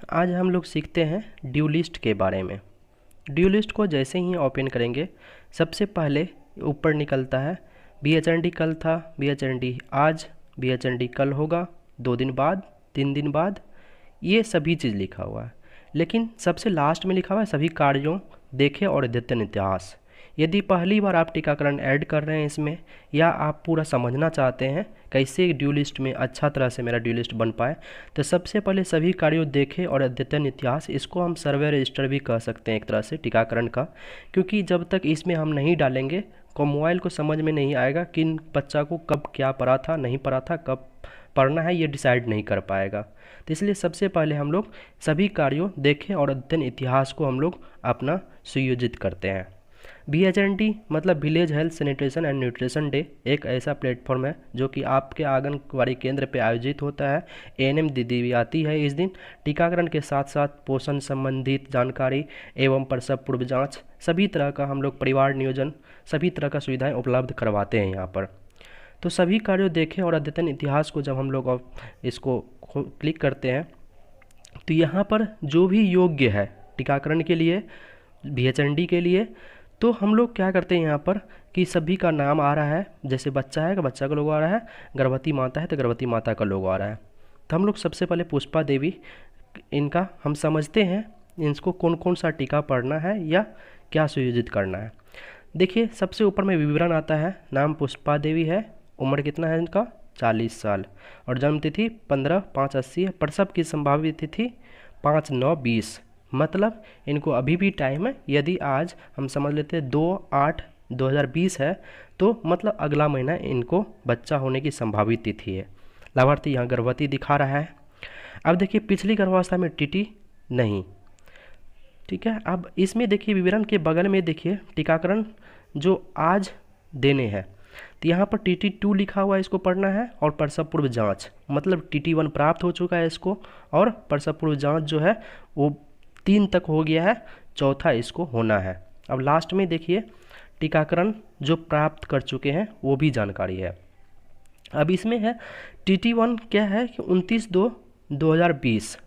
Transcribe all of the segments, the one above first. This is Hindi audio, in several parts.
आज हम लोग सीखते हैं ड्यू लिस्ट के बारे में। ड्यू लिस्ट को जैसे ही ओपन करेंगे, सबसे पहले ऊपर निकलता है BHND कल था, BHND आज, BHND कल होगा, 2 दिन बाद, 3 दिन बाद, ये सभी चीज़ लिखा हुआ है। लेकिन सबसे लास्ट में लिखा हुआ है सभी कार्यों देखें और अद्यतन इतिहास। यदि पहली बार आप टीकाकरण ऐड कर रहे हैं इसमें, या आप पूरा समझना चाहते हैं कैसे ड्यू लिस्ट में अच्छा तरह से मेरा ड्यू लिस्ट बन पाए, तो सबसे पहले सभी कार्यों देखें और अद्यतन इतिहास, इसको हम सर्वे रजिस्टर भी कह सकते हैं एक तरह से टीकाकरण का। क्योंकि जब तक इसमें हम नहीं डालेंगे को मोबाइल को समझ में नहीं आएगा कि बच्चा को कब क्या पढ़ा था, नहीं पढ़ा था, कब पढ़ना है, ये डिसाइड नहीं कर पाएगा। तो इसलिए सबसे पहले हम लोग सभी कार्यों देखें और अद्यतन इतिहास को हम लोग अपना सुयोजित करते हैं। BHND मतलब village health sanitation and nutrition day एक ऐसा प्लेटफॉर्म है जो कि आपके आंगनबाड़ी केंद्र पे आयोजित होता है। ANM दीदी भी आती है इस दिन। टीकाकरण के साथ साथ पोषण संबंधित जानकारी एवं प्रसव पूर्व जाँच, सभी तरह का हम लोग परिवार नियोजन, सभी तरह का सुविधाएँ उपलब्ध करवाते हैं यहाँ पर। तो सभी कार्यों देखें और अद्यतन इतिहास को जब हम लोग इसको क्लिक करते हैं, तो यहाँ पर जो भी योग्य है टीकाकरण के लिए, BHND के लिए, तो हम लोग क्या करते हैं यहाँ पर कि सभी का नाम आ रहा है। जैसे बच्चा है, बच्चा का लोगो आ रहा है, गर्भवती माता है तो गर्भवती माता का लोगो आ रहा है। तो हम लोग सबसे पहले पुष्पा देवी, इनका हम समझते हैं इनको कौन कौन सा टीका पढ़ना है या क्या सुयोजित करना है। देखिए सबसे ऊपर में विवरण आता है। नाम पुष्पा देवी है, उम्र कितना है इनका 40 साल, और जन्म तिथि 15/5/80 है। प्रसव की संभावित तिथि 5/9/20, मतलब इनको अभी भी टाइम है। यदि आज हम समझ लेते हैं 2/8/2020 है, तो मतलब अगला महीना इनको बच्चा होने की संभावित तिथि है। लाभार्थी यहाँ गर्भवती दिखा रहा है। अब देखिए पिछली गर्भावस्था में TT नहीं, ठीक है। अब इसमें देखिए विवरण के बगल में देखिए टीकाकरण जो आज देने हैं, तो यहाँ पर TT2 लिखा हुआ है, इसको पढ़ना है। और प्रसव पूर्व जाँच मतलब TT1 प्राप्त हो चुका है इसको, और प्रसव पूर्व जाँच जो है वो 3 तक हो गया है, चौथा इसको होना है। अब लास्ट में देखिए टीकाकरण जो प्राप्त कर चुके हैं वो भी जानकारी है। अब इसमें है TT1 क्या है कि 29/2/2020,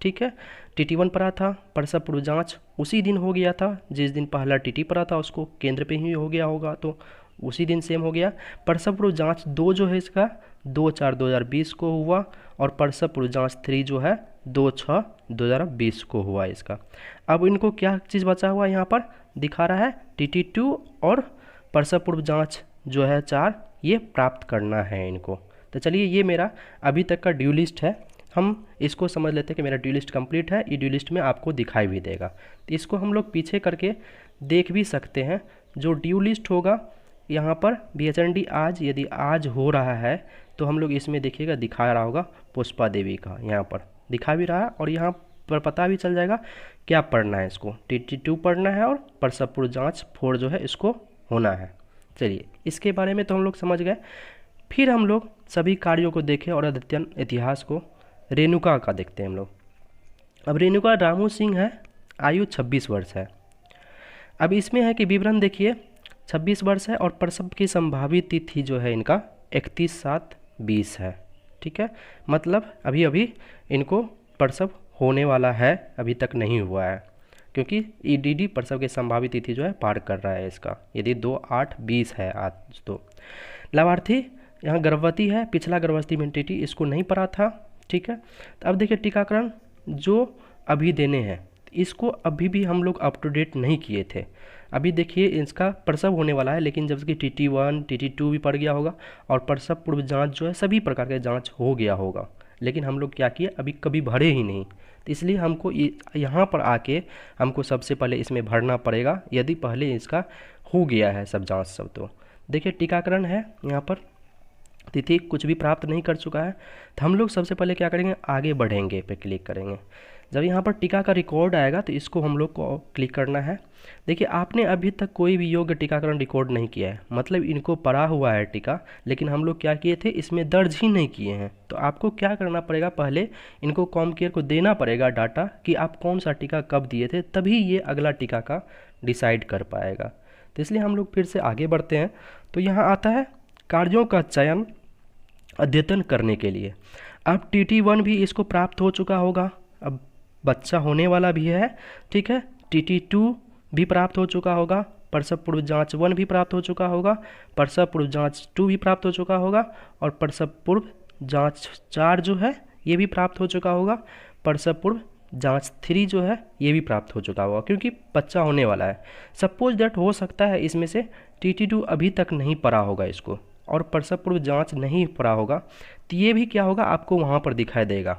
ठीक है। TT1 पड़ा था, प्रसव पूर्व जाँच उसी दिन हो गया था जिस दिन पहला TT पड़ा था, उसको केंद्र पे ही हो गया होगा, तो उसी दिन सेम हो गया। प्रसव पूर्व जाँच 2 जो है इसका 2/4/2020 को हुआ, और प्रसव पूर्व जाँच 3 जो है 2/6/2020 को हुआ इसका। अब इनको क्या चीज़ बचा हुआ है यहाँ पर दिखा रहा है, TT2 और प्रसव पूर्व जाँच जो है 4, ये प्राप्त करना है इनको। तो चलिए ये मेरा अभी तक का ड्यू लिस्ट है। हम इसको समझ लेते हैं कि मेरा ड्यू लिस्ट कंप्लीट है। ये ड्यू लिस्ट में आपको दिखाई भी देगा, तो इसको हम लोग पीछे करके देख भी सकते हैं। जो ड्यू लिस्ट होगा यहाँ पर BHND आज, यदि आज हो रहा है तो हम लोग इसमें देखिएगा दिखा रहा होगा पुष्पा देवी का, यहाँ पर दिखा भी रहा है, और यहाँ पर पता भी चल जाएगा क्या पढ़ना है। इसको TT2 पढ़ना है और प्रसव पूर्व जाँच 4 जो है इसको होना है। चलिए इसके बारे में तो हम लोग समझ गए। फिर हम लोग सभी कार्यों को देखें और अद्यतन इतिहास को रेणुका का देखते हैं हम लोग। अब रेणुका रामू सिंह है, आयु 26 वर्ष है। अब इसमें है कि विवरण देखिए 26 वर्ष है, और प्रसव की संभावित तिथि जो है इनका 31/7/20 है, ठीक है। मतलब अभी अभी इनको प्रसव होने वाला है, अभी तक नहीं हुआ है, क्योंकि EDD प्रसव की संभावित तिथि जो है पार कर रहा है इसका, यदि 2/8/20 है आज तो। लाभार्थी यहाँ गर्भवती है, पिछला गर्भवती में TT इसको नहीं पड़ा था, ठीक है। तो अब देखिए टीकाकरण जो अभी देने हैं, इसको अभी भी हम लोग अप टू डेट नहीं किए थे। अभी देखिए इसका प्रसव होने वाला है, लेकिन जब इसकी TT1 TT2 भी पड़ गया होगा, और प्रसव पूर्व जांच जो है सभी प्रकार के जांच हो गया होगा, लेकिन हम लोग क्या किए अभी कभी भरे ही नहीं। तो इसलिए हमको यहाँ पर आके हमको सबसे पहले इसमें भरना पड़ेगा, यदि पहले इसका हो गया है सब जाँच सब। तो देखिए टीकाकरण है यहाँ पर, तिथि कुछ भी प्राप्त नहीं कर चुका है, तो हम लोग सबसे पहले क्या करेंगे, आगे बढ़ेंगे पे क्लिक करेंगे। जब यहाँ पर टीका का रिकॉर्ड आएगा तो इसको हम लोग को क्लिक करना है। देखिए आपने अभी तक कोई भी योग्य टीकाकरण रिकॉर्ड नहीं किया है, मतलब इनको पड़ा हुआ है टीका, लेकिन हम लोग क्या किए थे इसमें दर्ज ही नहीं किए हैं। तो आपको क्या करना पड़ेगा, पहले इनको कॉमकेयर को देना पड़ेगा डाटा कि आप कौन सा टीका कब दिए थे, तभी ये अगला टीका का डिसाइड कर पाएगा। तो इसलिए हम लोग फिर से आगे बढ़ते हैं। तो यहाँ आता है कार्यों का चयन अद्यतन करने के लिए। अब TT1 भी इसको प्राप्त हो चुका होगा। अब बच्चा होने वाला भी है, ठीक है। TT2 भी प्राप्त हो चुका होगा, प्रसव पूर्व जांच 1 भी प्राप्त हो चुका होगा, प्रसव पूर्व जांच 2 भी प्राप्त हो चुका होगा, और प्रसव पूर्व जांच 4 जो है ये भी प्राप्त हो चुका होगा, प्रसव पूर्व जांच 3 जो है ये भी प्राप्त हो चुका होगा, क्योंकि बच्चा होने वाला है। सपोज दैट हो सकता है इसमें से TT2 अभी तक नहीं पड़ा होगा इसको, और प्रसव पूर्व जांच नहीं पड़ा होगा, तो ये भी क्या होगा आपको वहाँ पर दिखाई देगा,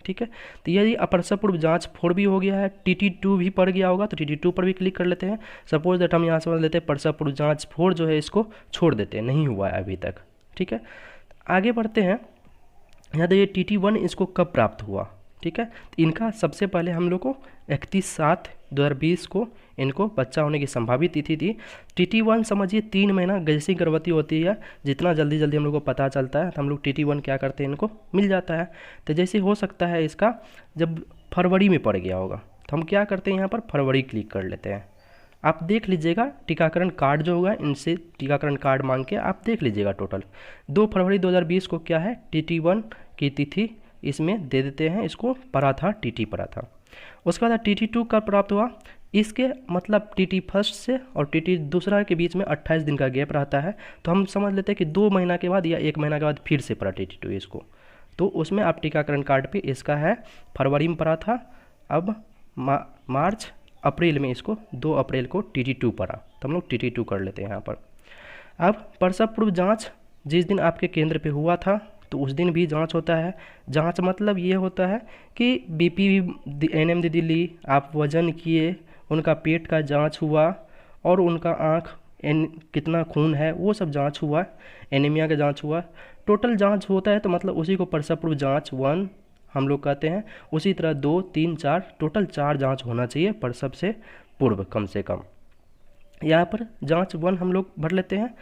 ठीक है। तो यदि प्रसव पूर्व जांच 4 भी हो गया है, TT2 भी पड़ गया होगा, तो TT2 पर भी क्लिक कर लेते हैं। सपोज दैट हम यहाँ समझ लेते हैं प्रसव पूर्व जांच 4 जो है इसको छोड़ देते हैं, नहीं हुआ है अभी तक, ठीक है। आगे बढ़ते हैं। यहाँ देखिए TT1 इसको कब प्राप्त हुआ, ठीक है। तो इनका सबसे पहले हम लोग को 31/7/2020 को इनको बच्चा होने की संभावित तिथि थी। TT1 समझिए 3 महीना जैसी गर्भवती होती है, जितना जल्दी जल्दी हम लोग को पता चलता है तो हम लोग TT1 क्या करते हैं, इनको मिल जाता है। तो जैसे हो सकता है इसका जब फरवरी में पड़ गया होगा, तो हम क्या करते हैं यहाँ पर फरवरी क्लिक कर लेते हैं। आप देख लीजिएगा टीकाकरण कार्ड जो होगा, इनसे टीकाकरण कार्ड मांग के आप देख लीजिएगा। टोटल 2 फरवरी 2020 को क्या है TT1 की तिथि इसमें दे देते हैं, इसको पड़ा था, TT पड़ा था। उसके बाद TT2 कब प्राप्त हुआ, इसके मतलब TT फर्स्ट से और TT दूसरा के बीच में 28 दिन का गैप रहता है, तो हम समझ लेते हैं कि 2 महीना के बाद या 1 महीना के बाद फिर से पड़ा TT2 इसको, तो उसमें आप टीकाकरण कार्ड पे इसका है फरवरी में पड़ा था, अब मार्च अप्रैल में इसको 2 अप्रैल को TT2 पड़ा, तो हम लोग TT2 कर लेते हैं यहाँ पर। अब प्रसव पूर्व जाँच जिस दिन आपके केंद्र पे हुआ था तो उस दिन भी जांच होता है। जांच मतलब ये होता है कि BP NM दीदी ली, आप वजन किए, उनका पेट का जांच हुआ, और उनका आँख कितना खून है वो सब जांच हुआ, एनीमिया का जांच हुआ, टोटल जांच होता है। तो मतलब उसी को प्रसव पूर्व जांच 1 हम लोग कहते हैं। उसी तरह 2, 3, 4 टोटल 4 जांच होना चाहिए प्रसव से पूर्व कम से कम। यहाँ पर जांच 1 हम लोग भर लेते हैं,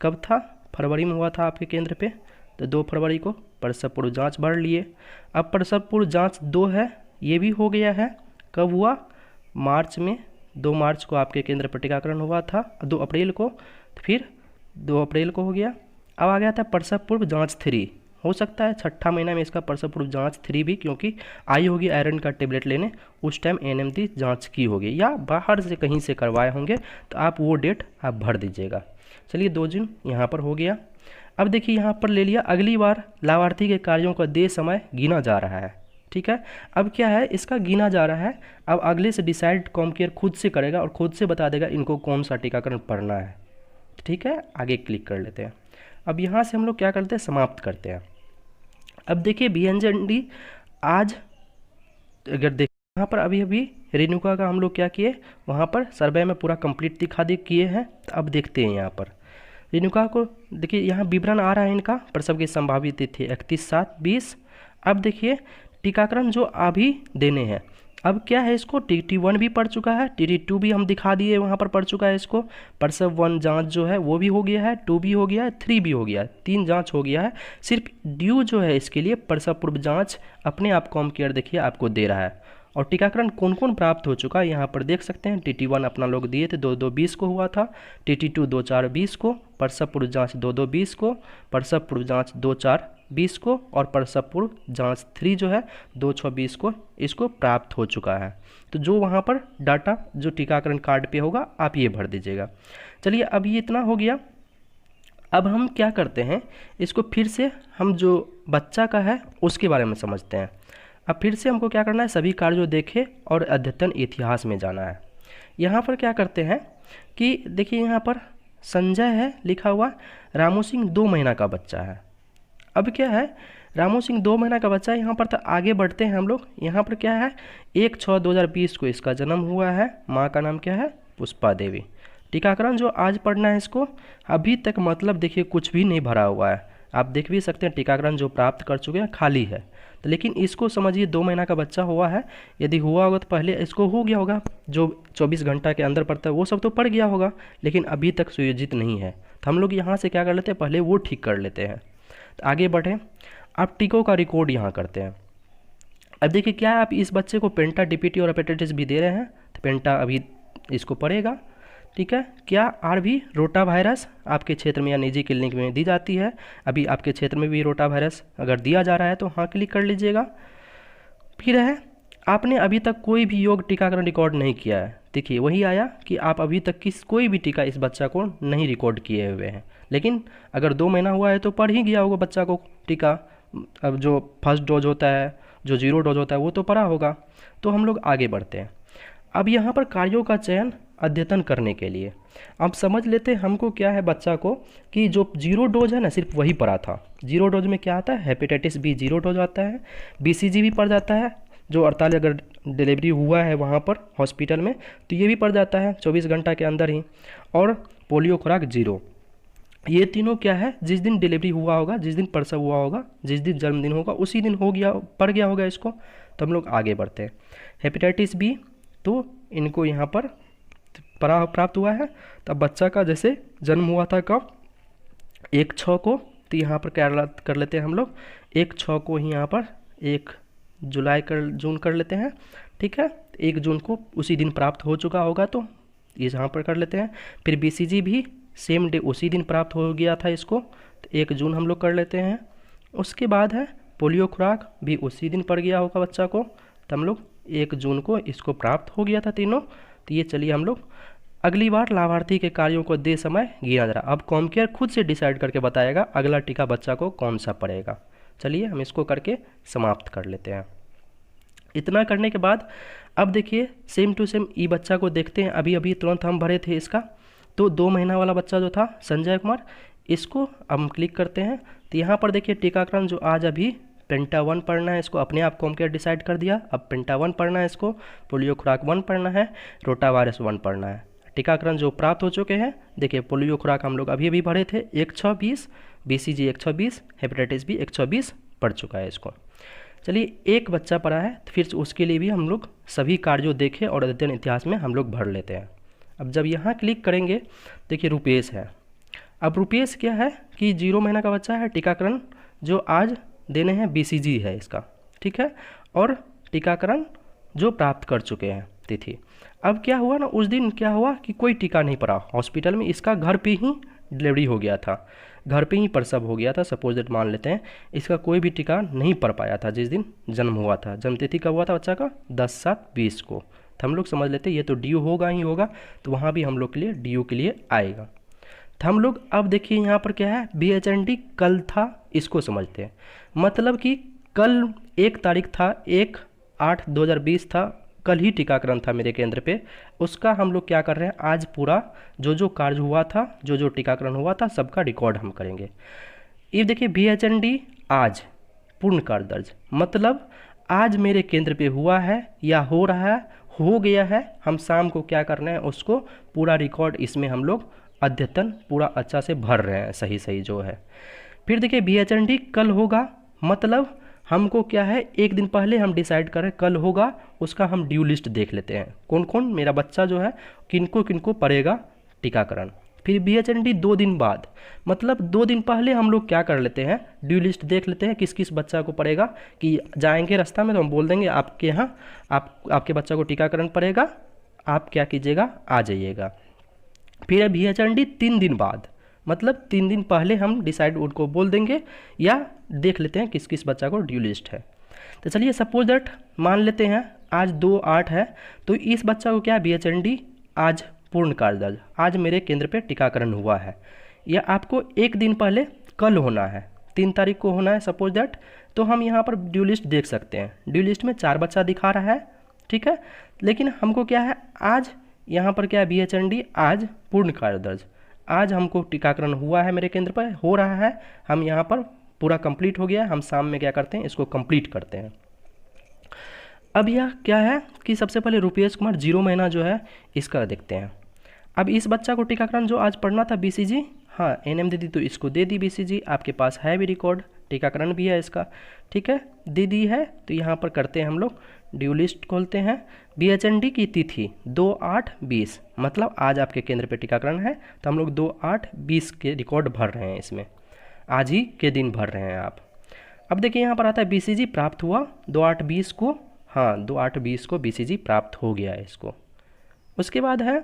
कब था, फरवरी में हुआ था आपके केंद्र पे, तो 2 फरवरी को प्रसव पूर्व जांच भर लिए। अब प्रसव पूर्व जांच 2 है, ये भी हो गया है, कब हुआ, मार्च में, 2 मार्च को आपके केंद्र पर टीकाकरण हुआ था, 2 अप्रैल को, फिर 2 अप्रैल को हो गया। अब आ गया था प्रसव पूर्व जांच 3, हो सकता है 6ठा महीना में इसका प्रसव पूर्व जांच 3 भी, क्योंकि आई होगी आयरन का टेबलेट लेने, उस टाइम NM दी जाँच की होगी या बाहर से कहीं से करवाए होंगे, तो आप वो डेट आप भर दीजिएगा। चलिए 2 जून यहाँ पर हो गया। अब देखिए यहाँ पर ले लिया, अगली बार लाभार्थी के कार्यों का देय समय गिना जा रहा है, ठीक है। अब क्या है, इसका गिना जा रहा है, अब अगले से डिसाइड कॉमकेयर खुद से करेगा और खुद से बता देगा इनको कौन सा टीकाकरण पढ़ना है, ठीक है। आगे क्लिक कर लेते हैं। अब यहाँ से हम लोग क्या करते हैं, समाप्त करते हैं। अब देखिए BHND आज अगर देख यहाँ पर अभी रेणुका का हम लोग क्या किए, वहाँ पर सर्वे में पूरा कंप्लीट दिखा दे किए हैं। तो अब देखते हैं यहाँ पर रेणुका को, देखिए यहाँ विवरण आ रहा है इनका, प्रसव की संभावित तिथि 31/7/20। अब देखिए टीकाकरण जो अभी देने हैं, अब क्या है, इसको TT1 भी पड़ चुका है, TT2 भी हम दिखा दिए वहाँ पर पड़ चुका है इसको, प्रसव 1 जांच जो है वो भी हो गया है, 2 भी हो गया है, 3 भी हो गया है, 3 जांच हो गया है। सिर्फ ड्यू जो है इसके लिए प्रसव पूर्व जांच अपने आप कॉमकेयर देखिए आपको दे रहा है। और टीकाकरण कौन कौन प्राप्त हो चुका है यहाँ पर देख सकते हैं। TT1 अपना लोग दिए थे 2/2/20 को हुआ था, TT2 2/4/20 को, प्रसव पूर्व जांच 2/2/20 को, प्रसव पूर्व जांच 2/4/20 को, और प्रसव पूर्व जांच 3 जो है 2/6/20 को इसको प्राप्त हो चुका है। तो जो वहाँ पर डाटा जो टीकाकरण कार्ड पे होगा आप ये भर दीजिएगा। चलिए अब ये इतना हो गया। अब हम क्या करते हैं, इसको फिर से हम जो बच्चा का है उसके बारे में समझते हैं। अब फिर से हमको क्या करना है, सभी कार्य जो देखे और अद्यतन इतिहास में जाना है। यहाँ पर क्या करते हैं कि देखिए यहाँ पर संजय है लिखा हुआ, रामू सिंह 2 महीना का बच्चा है। अब क्या है, रामू सिंह 2 महीना का बच्चा है। यहाँ पर तो आगे बढ़ते हैं हम लोग। यहाँ पर क्या है, 1/6/2020 को इसका जन्म हुआ है। माँ का नाम क्या है, पुष्पा देवी। टीकाकरण जो आज पढ़ना है इसको, अभी तक मतलब देखिए कुछ भी नहीं भरा हुआ है। आप देख भी सकते हैं टीकाकरण जो प्राप्त कर चुके हैं खाली है। तो लेकिन इसको समझिए 2 महीना का बच्चा हुआ है, यदि हुआ होगा तो पहले इसको हो गया होगा, जो 24 घंटा के अंदर पड़ता है वो सब तो पड़ गया होगा, लेकिन अभी तक सुयोजित नहीं है। तो हम लोग यहाँ से क्या कर लेते हैं, पहले वो ठीक कर लेते हैं। तो आगे बढ़ें। आप टीकों का रिकॉर्ड यहाँ करते हैं। अब देखिए क्या है, आप इस बच्चे को पेंटा DPT और हेपेटाइटिस भी दे रहे हैं, तो पेंटा अभी इसको पड़ेगा, ठीक है। क्या RV रोटा वायरस आपके क्षेत्र में या निजी क्लिनिक में दी जाती है, अभी आपके क्षेत्र में भी रोटा वायरस अगर दिया जा रहा है तो हाँ क्लिक कर लीजिएगा। फिर है आपने अभी तक कोई भी योग टीकाकरण रिकॉर्ड नहीं किया है, देखिए वही आया कि आप अभी तक कोई भी टीका इस बच्चा को नहीं रिकॉर्ड किए हुए हैं। लेकिन अगर 2 महीना हुआ है तो पड़ ही गया होगा बच्चा को टीका। अब जो फर्स्ट डोज होता है, जो 0 डोज होता है, वो तो पड़ा होगा। तो हम लोग आगे बढ़ते हैं। अब यहाँ पर कार्यों का चयन अद्यतन करने के लिए अब समझ लेते हैं हमको क्या है बच्चा को, कि जो 0 डोज है ना सिर्फ वही पड़ा था। 0 डोज में क्या आता है, हेपेटाइटिस बी 0 डोज आता है, BCG भी पड़ जाता है, जो 48 अगर डिलीवरी हुआ है वहाँ पर हॉस्पिटल में तो ये भी पड़ जाता है 24 घंटा के अंदर ही, और पोलियो खुराक 0। ये तीनों क्या है, जिस दिन डिलीवरी हुआ होगा, जिस दिन प्रसव हुआ होगा, जिस दिन जन्मदिन होगा, उसी दिन हो गया, पड़ गया होगा इसको। तो हम लोग आगे बढ़ते हैं। हेपेटाइटिस बी तो इनको यहाँ पर प्राप्त हुआ है। तब बच्चा का जैसे जन्म हुआ था कब, 1/6 को, तो यहाँ पर क्या कर लेते हैं हम लोग, 1/6 को ही यहाँ पर 1 जून कर लेते हैं। ठीक है, 1 जून को उसी दिन प्राप्त हो चुका होगा तो ये यहाँ पर कर लेते हैं। फिर BCG भी सेम डे उसी दिन प्राप्त हो गया था इसको, तो 1 जून हम लोग कर लेते हैं। उसके बाद है पोलियो खुराक भी उसी दिन पड़ गया होगा बच्चा को, तो हम लोग 1 जून को इसको प्राप्त हो गया था तीनों। तो ये चलिए हम लोग अगली बार लाभार्थी के कार्यों को दे समय गिना जा रहा। अब कॉमकेयर खुद से डिसाइड करके बताएगा अगला टीका बच्चा को कौन सा पड़ेगा। चलिए हम इसको करके समाप्त कर लेते हैं। इतना करने के बाद अब देखिए सेम टू सेम ई बच्चा को देखते हैं। अभी अभी तुरंत हम भरे थे इसका, तो 2 महीना वाला बच्चा जो था संजय कुमार, इसको हम क्लिक करते हैं। तो यहाँ पर देखिए टीकाकरण जो आज अभी पेंटा 1 पढ़ना है, इसको अपने आप कॉमकेयर डिसाइड कर दिया। अब पेंटा 1 पढ़ना है, इसको पोलियो खुराक 1 पढ़ना है, रोटा वायरस 1 पढ़ना है। टीकाकरण जो प्राप्त हो चुके हैं, देखिए पोलियो खुराक हम लोग अभी अभी भरे थे 1/6/20, BCG 1/6/20, हेपेटाइटिस बी 1/6/20 पढ़ चुका है इसको। चलिए एक बच्चा पढ़ा है, तो फिर उसके लिए भी हम लोग सभी कार्यों देखे और अध्ययन इतिहास में हम लोग भर लेते हैं। अब जब यहाँ क्लिक करेंगे, देखिए रुपेश है। अब रुपेश क्या है कि 0 महीना का बच्चा है, टीकाकरण जो आज देने हैं BCG है इसका, ठीक है, और टीकाकरण जो प्राप्त कर चुके हैं तिथि। अब क्या हुआ ना, उस दिन क्या हुआ कि कोई टीका नहीं पड़ा हॉस्पिटल में, इसका घर पे ही डिलीवरी हो गया था, घर पे ही प्रसव हो गया था, सपोज दैट मान लेते हैं। इसका कोई भी टीका नहीं पड़ पाया था जिस दिन जन्म हुआ था। जन्म तिथि कब हुआ था बच्चा का, 10/7/20 को। तो हम लोग समझ लेते हैं ये तो DU होगा ही होगा, तो वहाँ भी हम लोग के लिए DU के लिए आएगा। तो हम लोग अब देखिए यहाँ पर क्या है, BHND कल था, इसको समझते हैं। मतलब कि कल 1 तारीख था, 1/8/2020 था, कल ही टीकाकरण था मेरे केंद्र पे। उसका हम लोग क्या कर रहे हैं, आज पूरा जो जो कार्य हुआ था, जो जो टीकाकरण हुआ था, सबका रिकॉर्ड हम करेंगे। ये देखिए BHND आज पूर्ण कार्य दर्ज, मतलब आज मेरे केंद्र पे हुआ है या हो रहा है, हो गया है। हम शाम को क्या करना है, उसको पूरा रिकॉर्ड इसमें हम लोग अद्यतन पूरा अच्छा से भर रहे हैं, सही सही जो है। फिर देखिए BHND कल होगा, मतलब हमको क्या है, 1 दिन पहले हम डिसाइड करें कल होगा, उसका हम ड्यू लिस्ट देख लेते हैं, कौन कौन मेरा बच्चा जो है किनको किनको पड़ेगा टीकाकरण। फिर BHND 2 दिन बाद, मतलब 2 दिन पहले हम लोग क्या कर लेते हैं, ड्यू लिस्ट देख लेते हैं किस किस बच्चा को पड़ेगा। कि जाएंगे रास्ता में तो हम बोल देंगे आपके यहाँ आपके बच्चा को टीकाकरण पड़ेगा, आप क्या कीजिएगा, आ जाइएगा। फिर BHND 3 दिन बाद, मतलब 3 दिन पहले हम डिसाइड उनको बोल देंगे या देख लेते हैं किस किस बच्चा को ड्यू लिस्ट है। तो चलिए सपोज दैट मान लेते हैं आज 2/8 है, तो इस बच्चा को क्या BHND आज पूर्ण कार्य दर्ज, आज मेरे केंद्र पे टीकाकरण हुआ है। या आपको 1 दिन पहले कल होना है, 3 तारीख को होना है सपोज दैट, तो हम यहाँ पर ड्यू लिस्ट देख सकते हैं। ड्यू लिस्ट में 4 बच्चा दिखा रहा है, ठीक है, लेकिन हमको क्या है, आज यहाँ पर क्या है, BHND आज पूर्ण कार्य दर्ज, आज हमको टीकाकरण हुआ है मेरे केंद्र पर, हो रहा है, हम यहाँ पर पूरा कंप्लीट हो गया। हम शाम में क्या करते हैं, इसको कंप्लीट करते हैं। अब यह क्या है कि सबसे पहले रुपेश कुमार 0 महीना जो है इसका देखते हैं। अब इस बच्चा को टीकाकरण जो आज पढ़ना था BCG, हाँ NM दे दी तो इसको दे दी BCG, आपके पास है भी रिकॉर्ड, टीकाकरण भी है इसका, ठीक है, दे दी है। तो यहाँ पर करते हैं हम लोग ड्यू लिस्ट खोलते हैं। BHND की तिथि 2/8/20, मतलब आज आपके केंद्र पे टीकाकरण है, तो हम लोग 2/8/20 के रिकॉर्ड भर रहे हैं इसमें, आज ही के दिन भर रहे हैं आप। अब देखिए यहाँ पर आता है BCG प्राप्त हुआ 2/8/20 को, हाँ 2/8/20 को BCG प्राप्त हो गया है इसको। उसके बाद है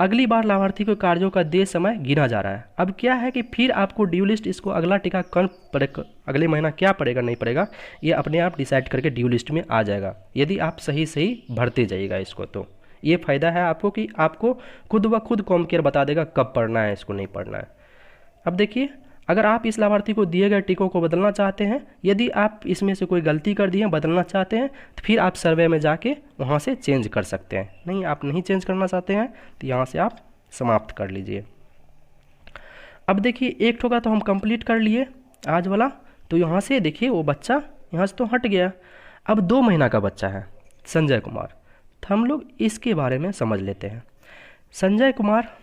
अगली बार लाभार्थी को कार्यों का देय समय गिना जा रहा है। अब क्या है कि फिर आपको ड्यू लिस्ट इसको अगला टीका कब अगले महीना क्या पड़ेगा नहीं पड़ेगा ये अपने आप डिसाइड करके ड्यू लिस्ट में आ जाएगा, यदि आप सही सही भरते जाइएगा इसको। तो ये फ़ायदा है आपको कि आपको खुद ब खुद कॉमकेयर बता देगा कब पढ़ना है, इसको नहीं पढ़ना है। अब देखिए, अगर आप इस लाभार्थी को दिए गए टीकों को बदलना चाहते हैं, यदि आप इसमें से कोई गलती कर दी है, बदलना चाहते हैं, तो फिर आप सर्वे में जाके वहाँ से चेंज कर सकते हैं। नहीं, आप नहीं चेंज करना चाहते हैं तो यहाँ से आप समाप्त कर लीजिए। अब देखिए, एक ठोका तो हम कंप्लीट कर लिए आज वाला, तो यहाँ से देखिए वो बच्चा यहाँ से तो हट गया। अब 2 महीना का बच्चा है संजय कुमार, तो हम लोग इसके बारे में समझ लेते हैं। संजय कुमार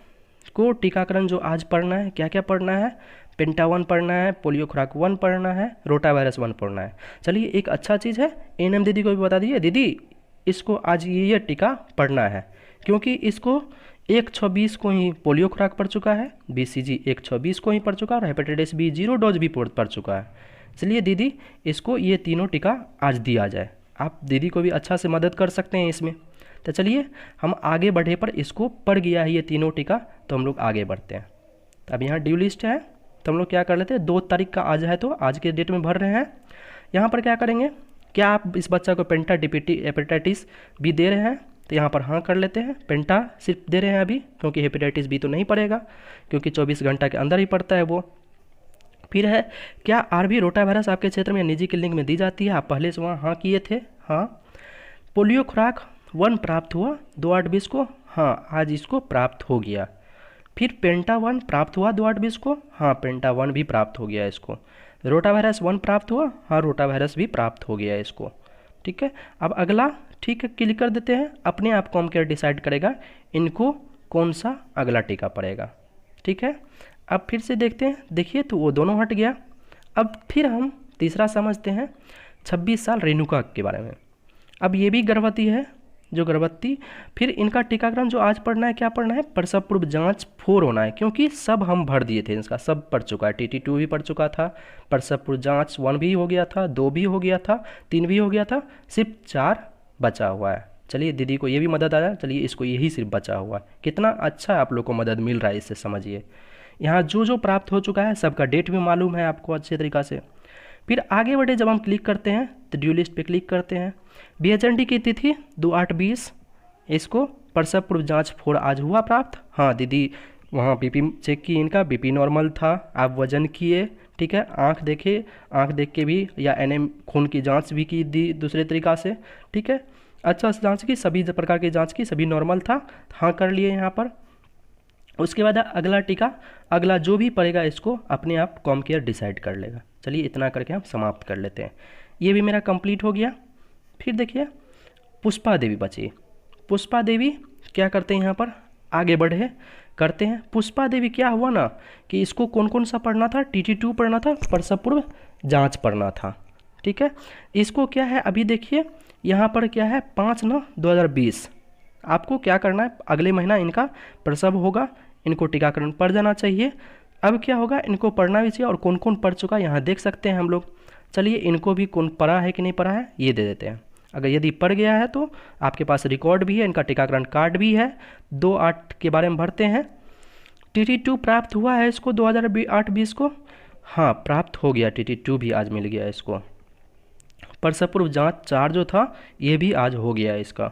को टीकाकरण जो आज पढ़ना है, क्या क्या पढ़ना है, पेंटा 1 पढ़ना है, पोलियो खुराक 1 पढ़ना है, रोटा वायरस 1 पढ़ना है। चलिए, एक अच्छा चीज़ है, एएनएम दीदी को भी बता दीजिए, दीदी इसको आज ये टीका पढ़ना है, क्योंकि इसको 1/26 को ही पोलियो खुराक पड़ चुका है, BCG 1/26 को ही पड़ चुका है, और हेपेटाइटिस B 0 डोज भी पड़ चुका है। चलिए दीदी, इसको ये तीनों टीका आज दिया जाए। आप दीदी को भी अच्छा से मदद कर सकते हैं इसमें। तो चलिए, हम आगे बढ़े पर इसको पड़ गया है ये तीनों टीका, तो हम लोग आगे बढ़ते हैं। अब यहाँ ड्यू लिस्ट है, तो हम लोग क्या कर लेते हैं, 2 तारीख का आज है तो आज के डेट में भर रहे हैं। यहाँ पर क्या करेंगे, क्या आप इस बच्चा को पेंटा DPT हेपेटाइटिस B दे रहे हैं, तो यहाँ पर हाँ कर लेते हैं। पेंटा सिर्फ दे रहे हैं अभी, क्योंकि हेपेटाइटिस B तो नहीं पड़ेगा, क्योंकि 24 घंटा के अंदर ही पड़ता है वो। फिर है, क्या RV रोटा वायरस आपके क्षेत्र में निजी क्लिनिक में दी जाती है, आप पहले से वहाँ हाँ किए थे, हाँ। पोलियो खुराक 1 प्राप्त हुआ 2/8/20 को, हाँ आज इसको प्राप्त हो गया। फिर पेंटा 1 प्राप्त हुआ 2/8/20 को, हाँ पेंटा 1 भी प्राप्त हो गया इसको। रोटा वायरस 1 प्राप्त हुआ, हाँ रोटा वायरस भी प्राप्त हो गया इसको। ठीक है, अब अगला ठीक है क्लिक कर देते हैं, अपने आप कॉमकेयर डिसाइड करेगा इनको कौन सा अगला टीका पड़ेगा। ठीक है, अब फिर से देखते हैं, देखिए तो वो दोनों हट गया। अब फिर हम तीसरा समझते हैं 26 साल रेणुका के बारे में। अब ये भी गर्भवती है, जो गर्भवती, फिर इनका टीकाकरण जो आज पढ़ना है, क्या पढ़ना है, प्रसव पूर्व जांच 4 होना है, क्योंकि सब हम भर दिए थे, इसका सब पढ़ चुका है। TT2 भी पढ़ चुका था, प्रसव पूर्व जांच 1 भी हो गया था, 2 भी हो गया था, 3 भी हो गया था, सिर्फ 4 बचा हुआ है। चलिए दीदी को ये भी मदद आ जाए, चलिए इसको यही सिर्फ बचा हुआ है। कितना अच्छा आप लोग को मदद मिल रहा है, इससे समझिए। यहाँ जो जो प्राप्त हो चुका है सबका डेट भी मालूम है आपको अच्छे तरीक़ा से। फिर आगे बढ़े, जब हम क्लिक करते हैं तो ड्यू लिस्ट पे क्लिक करते हैं। BHND की तिथि 2/8/20, इसको प्रसव पूर्व जांच 4 आज हुआ प्राप्त, हाँ दीदी वहाँ BP चेक की, इनका BP नॉर्मल था, आप वजन किए, ठीक है, आँख देखे, आँख देख के भी, या NM खून की जांच भी की दी दूसरे तरीक़ा से, ठीक है, अच्छा जांच की, सभी प्रकार की जांच की, सभी नॉर्मल था, हाँ कर लिए यहाँ पर। उसके बाद अगला टीका, अगला जो भी पड़ेगा इसको अपने आप कॉमकेयर डिसाइड कर लेगा। चलिए इतना करके हम समाप्त कर लेते हैं, ये भी मेरा कंप्लीट हो गया। फिर देखिए पुष्पा देवी बची। पुष्पा देवी क्या करते हैं, यहाँ पर आगे बढ़े करते हैं। पुष्पा देवी क्या हुआ ना कि इसको कौन कौन सा पढ़ना था, TT2 पढ़ना था, प्रसव पूर्व जांच पढ़ना था। ठीक है, इसको क्या है, अभी देखिए यहाँ पर क्या है, 5/9/2020 आपको क्या करना है, अगले महीना इनका प्रसव होगा, इनको टीकाकरण पड़ जाना चाहिए। अब क्या होगा, इनको पढ़ना भी चाहिए, और कौन कौन पढ़ चुका है यहाँ देख सकते हैं हम लोग। चलिए इनको भी कौन पढ़ा है कि नहीं पढ़ा है ये दे देते हैं। अगर यदि पढ़ गया है तो आपके पास रिकॉर्ड भी है, इनका टीकाकरण कार्ड भी है। 2/8 के बारे में भरते हैं। TT2 प्राप्त हुआ है इसको 2008-20 को, हाँ प्राप्त हो गया, TT2 भी आज मिल गया इसको। प्रसव पूर्व जाँच 4 जो था ये भी आज हो गया इसका।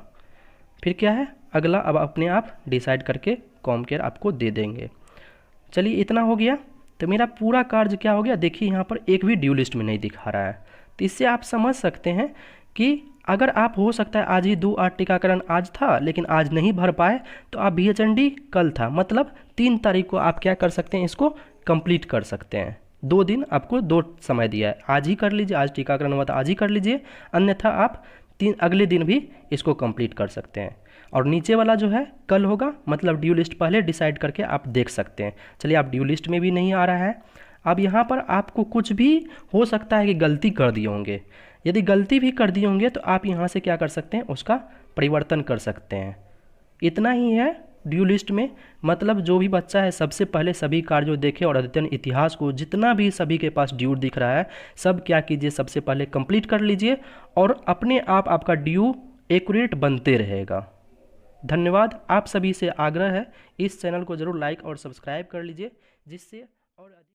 फिर क्या है अगला, अब अपने आप डिसाइड करके कॉमकेयर आपको दे देंगे। चलिए इतना हो गया, तो मेरा पूरा कार्य क्या हो गया, देखिए यहाँ पर एक भी ड्यू लिस्ट में नहीं दिखा रहा है। तो इससे आप समझ सकते हैं कि अगर आप हो सकता है आज ही 2/8 टीकाकरण आज था लेकिन आज नहीं भर पाए, तो आप BHND कल था, मतलब 3 तारीख को आप क्या कर सकते हैं, इसको कंप्लीट कर सकते हैं। 2 दिन आपको 2 समय दिया है, आज ही कर लीजिए, आज टीकाकरण हुआ था आज ही कर लीजिए, अन्यथा आप अगले दिन भी इसको कंप्लीट कर सकते हैं। और नीचे वाला जो है कल होगा, मतलब ड्यू लिस्ट पहले डिसाइड करके आप देख सकते हैं। चलिए आप ड्यू लिस्ट में भी नहीं आ रहा है। अब यहाँ पर आपको कुछ भी हो सकता है कि गलती कर दिए होंगे, यदि गलती भी कर दिए होंगे तो आप यहाँ से क्या कर सकते हैं, उसका परिवर्तन कर सकते हैं। इतना ही है ड्यू लिस्ट में, मतलब जो भी बच्चा है सबसे पहले सभी कार्यों देखे और अध्ययन इतिहास को जितना भी सभी के पास ड्यू दिख रहा है सब क्या कीजिए, सबसे पहले कंप्लीट कर लीजिए, और अपने आप आपका ड्यू एक्यूरेट बनते रहेगा। धन्यवाद। आप सभी से आग्रह है इस चैनल को ज़रूर लाइक और सब्सक्राइब कर लीजिए, जिससे और